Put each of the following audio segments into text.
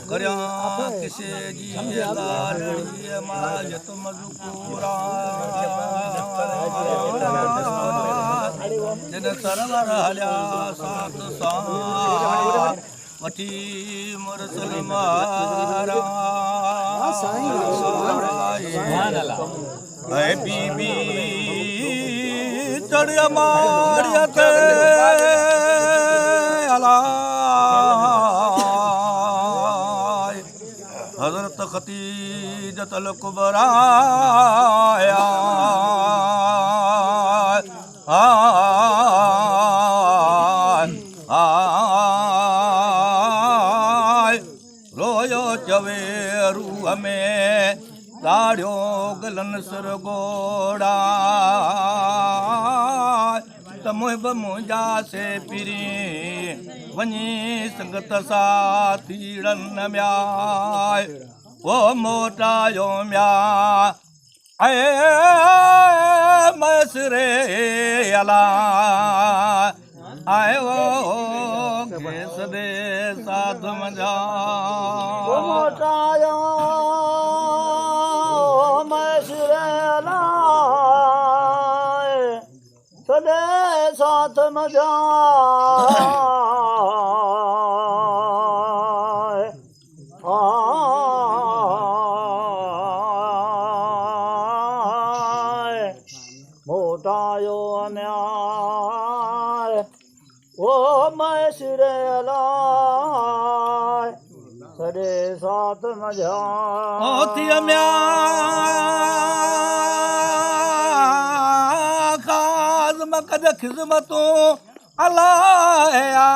કર્યા કિસે જી લાડડીએ માં યતમ જુકુરા જન સરવર હલ્યા સાત સા વઠી મુરસલ મારા હે બીબી ચડ્યા માળિયા તે અલા હઝરત ખતીજત અલ કુબરાયા રોયો ચવેરુ અમે દાડ્યો ગલન સરગોડા તમોય બમુજા સે પીરી વની સંગત સાથીડન મ્યાય ઓ મોટા યો મ્યા આય મસરે અલા આયો કેસ દે સાથ મજા મોટા યો મસરે અલા સદે સાથ મજા મોટાયો અમ્યા ઓ મસરે અલા સદે સાથ મજા ઓથી અમ્યા ખાસ મકદ ખિઝમતો અલાય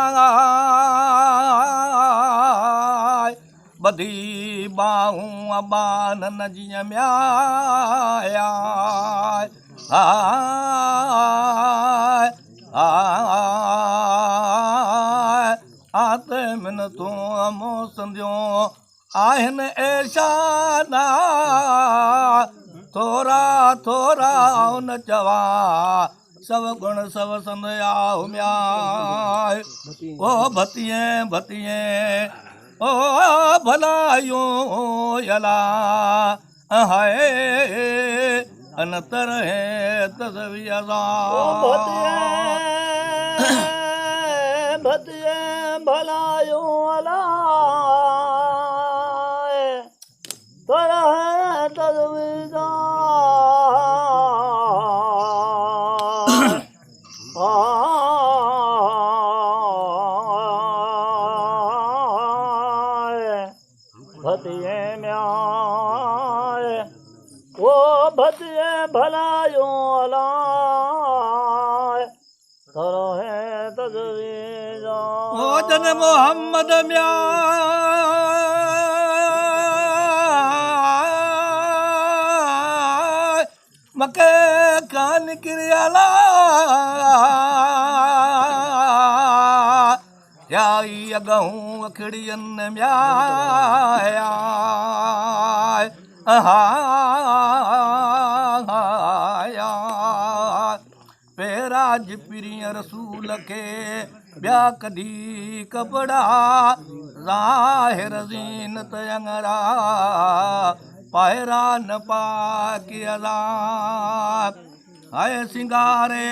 બધી બાહું અબાન નજી અમ્યા आते मन तू अमो संध्यो आहन ऐशाना थोरा थोरा न चवा सब गुण सब संध्या म्याय ओ भतिये भतिये ओ भलायो यला हाय अनतर है ભતિએ ભલાયું અલાય તરહે તદવિદાય ભતિએ મ્યાય ઓ ભતિએ ભલાયું અલાય તરહે તદવિદાય ओ जन मोहम्मद म्याय मके कान किरियाला याई अगहूं अखड़ियन म्याय पेराज पिरिय रसूल के ब्या कदी कपड़ा ज़ाहिर ज़ीनत अंगरा पायरा न पाकियला आए सिंगारे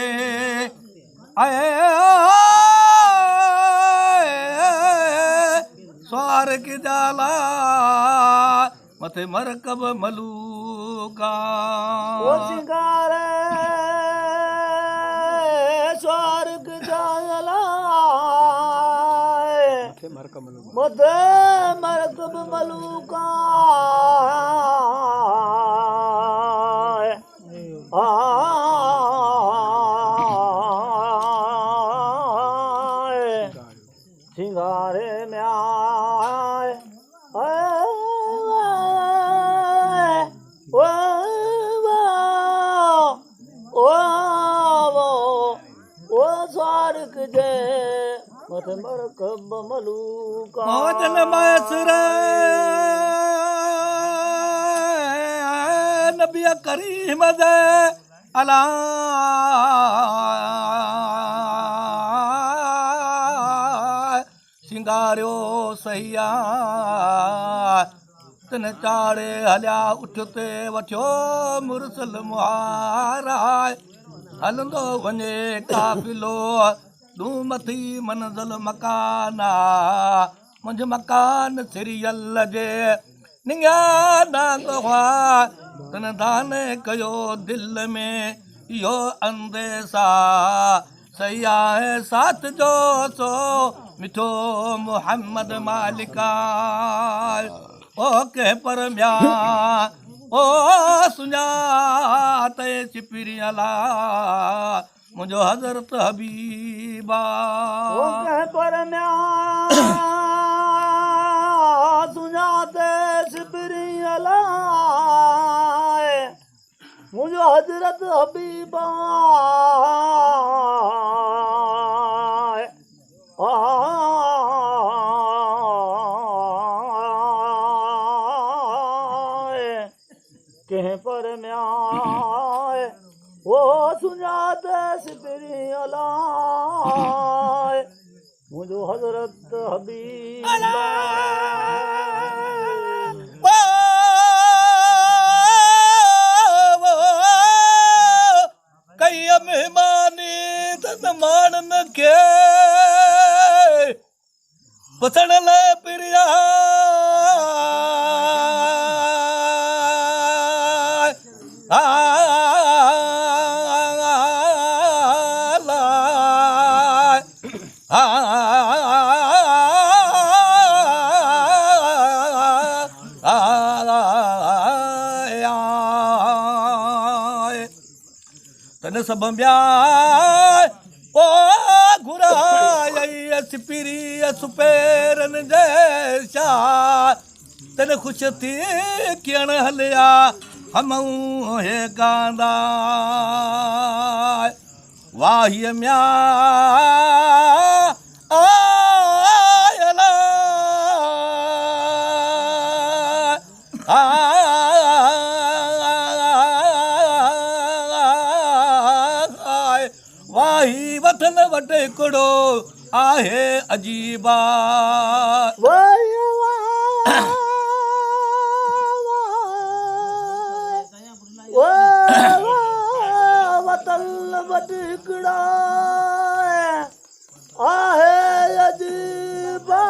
आए स्वार की जाला मथे मरकब मलूका ओ सिंगारे स्वर्ग जाला मथे मरकब मलूका सिंगारे म्याय ओ स्वार्ग जे मत मरकब मलूका जन मैसर नबी करीम दे अला सिंगारियो सैया तन चाड़े हलिया उठते वठियो मुरसल मुहारा हलंदो वञे काफ़िलो तूं मथी मंज़िल मकाना मुंहिंजो मकान सिरियल जे निगाना तन दाने कयो दिल में इहो अंदेसा सैया साथ जो सो मिठो मोहम्मद मालिका ओ के परम्या ओ सुञात चिपिरी अला मुंहिंजो हज़रत हबीबा ओ के परम्या सुञात चिपिरी अला मुंहिंजो हज़रत हबीबा कंहिं पर म्याए ओ सुञात सिपरी अलाए मुंहिंजो हज़रत हबीब कई महिमानी तन माण्हुनि खे पुछण लाइ पिरिया तन सब ॿिया ओ घुराई सिपिरी सुपेरनि जे छा तन ख़ुशि थी कियण हलिया हमऊं हे गांदा वाहीअ म्या आयला वाही वठन वटि हिकिड़ो आहे अजीबा वतन वटि हिकिड़ा आहे अजीबा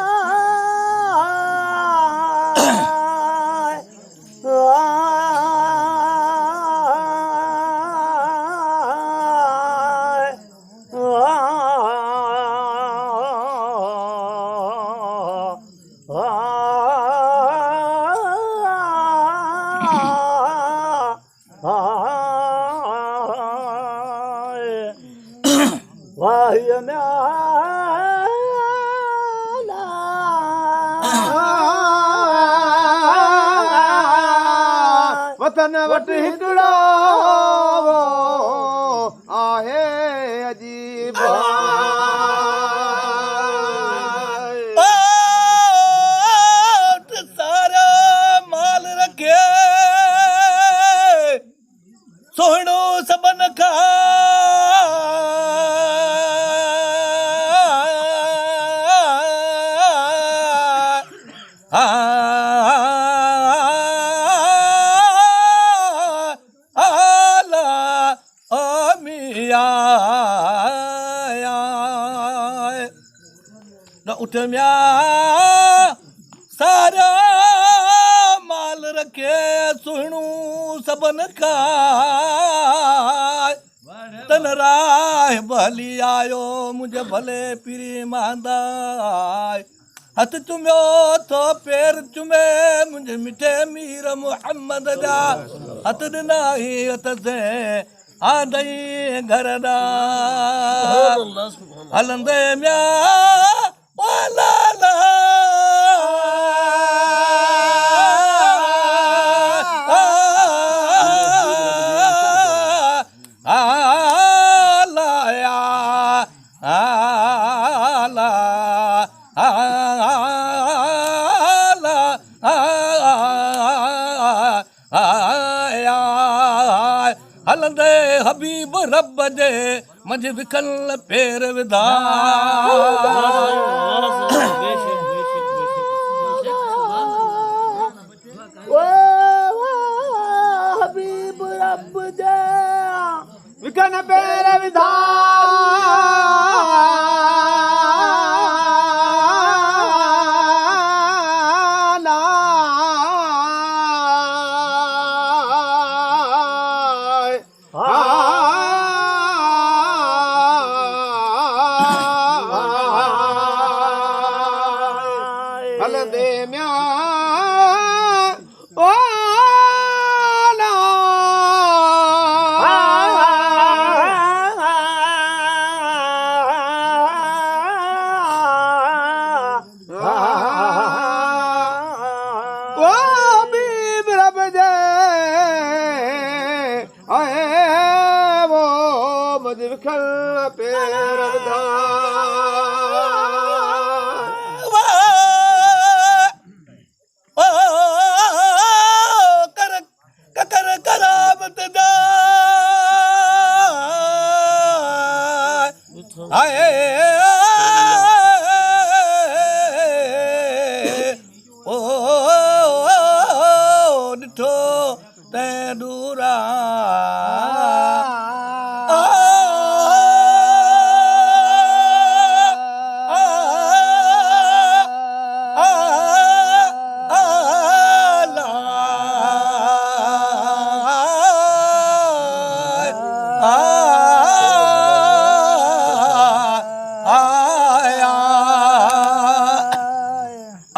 वतन वटि हिकिड़ा आहे अजीबा सारा माल रखे सोहणो सबन खां उठ म्या सारा माल रखे सुहणू सबन खाए तन राह भली आयो मुझे भले पिरी मांदाय हथ चुमियो तो पैर चुमे मुझे मिठे मीर मोहम्मद जा हथ ॾिनाई हथ से आंदई घर दा हलंदे म्या ला ला हलंदे हबीब रब जे मंझ विखल पेर विधा हबीब रब जे विखन पेर हलंदे म्या ओ ना ओ हबीब रब जे आए वो मुझ विखल पेर विधा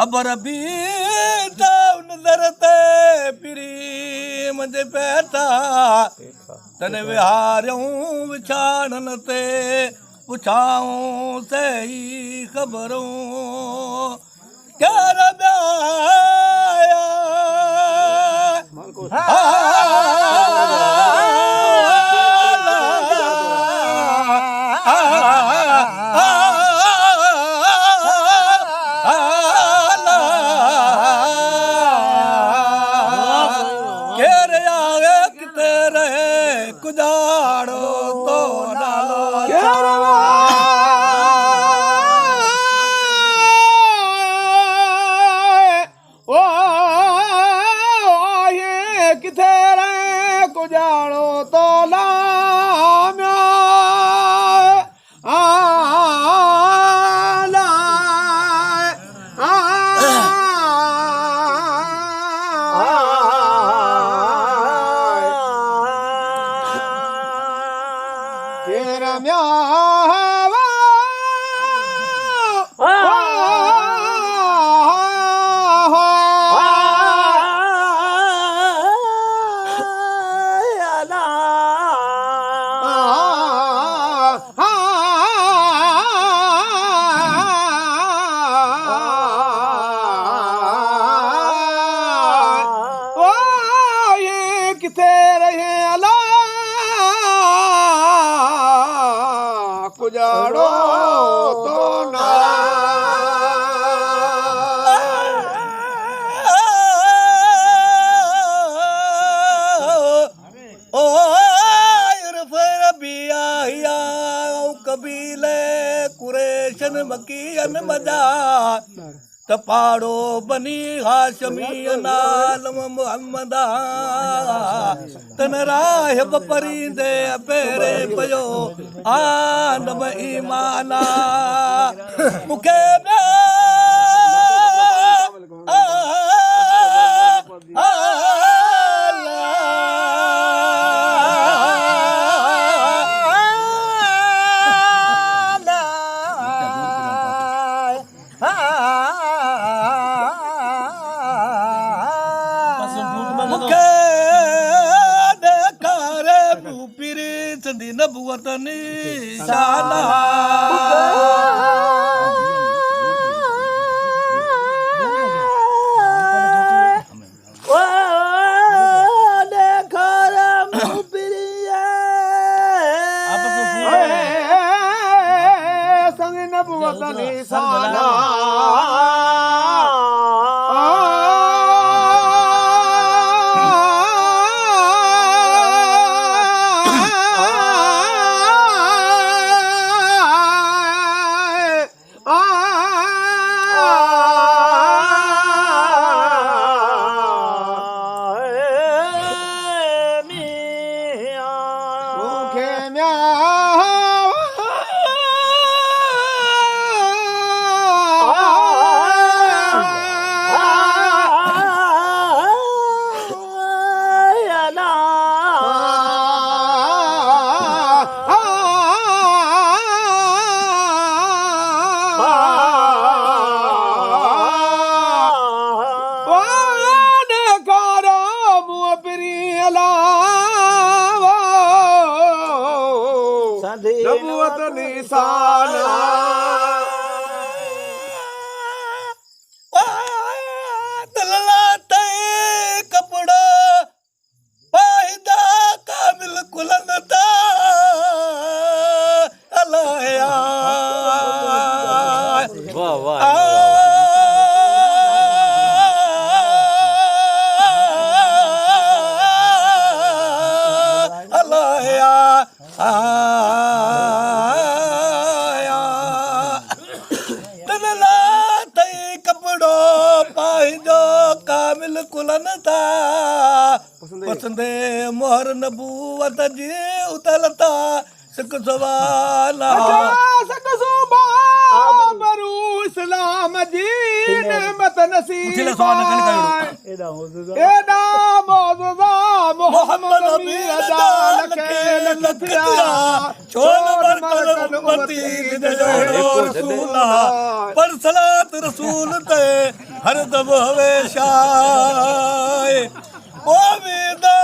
अबर बीता नज़र ते पिरी मुंहिंजे पैता तने विहारियूं विछाड़न ते पुछाऊं सही ख़बरूं केर कुजाड़ो तो नालो ओ ये किथे रे कुजाड़ो तो लाम्या तेरा म्यावा ये किथे रहे अला कुजाड़ो तो ना ओ रबिया कबीले कुरेशन मकीयन मजा तपाड़ो बनी हाशमी नाल मुहम्मदा तन राह परींदे पेरे पयो आनम ईमाना मुखे नबुवत निशाना संग नबुवत निशाना निशाना दलला कपड़ा पाहिदा काबिल कुलनता अलाया वाह वाह कपड़ो पाइजो कामिल कुलन था पसंदे मोहर नबूवत जी उतलता सिक सवाला बरू इस्लाम जी नेमत नसीब एदा मौजूदा मोहम्मद मीर जान के लखिया छोड़ बरकत उम्मती दे रसूला पर सलात रसूल ते हर दम हमेशा ओ विदा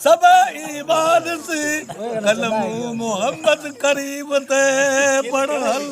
सब ईमान से कलम मोहम्मद करीब ते पढ़ल